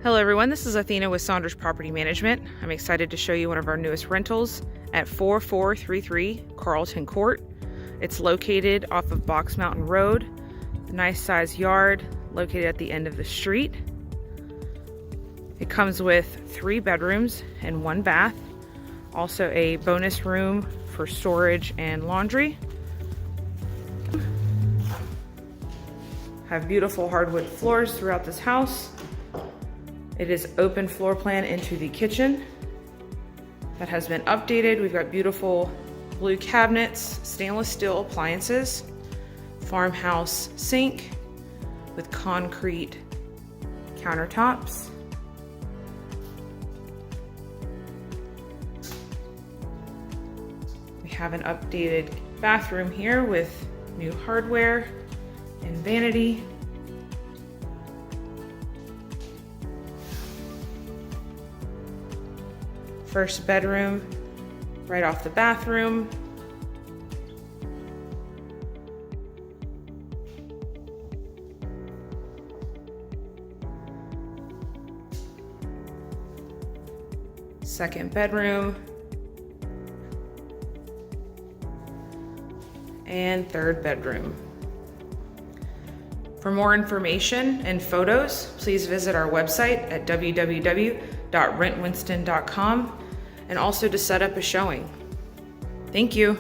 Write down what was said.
Hello everyone, this is Athena with Saunders Property Management. I'm excited to show you one of our newest rentals at 4433 Carlton Court. It's located off of Baux Mountain Road. A nice sized yard located at the end of the street. It comes with 3 bedrooms and 1 bath. Also a bonus room for storage and laundry. Have beautiful hardwood floors throughout this house. It is open floor plan into the kitchen that has been updated. We've got beautiful blue cabinets, stainless steel appliances, farmhouse sink with concrete countertops. We have an updated bathroom here with new hardware and vanity. First bedroom, right off the bathroom. Second bedroom. And third bedroom. For more information and photos, please visit our website at www.rentwinston.com and also to set up a showing. Thank you.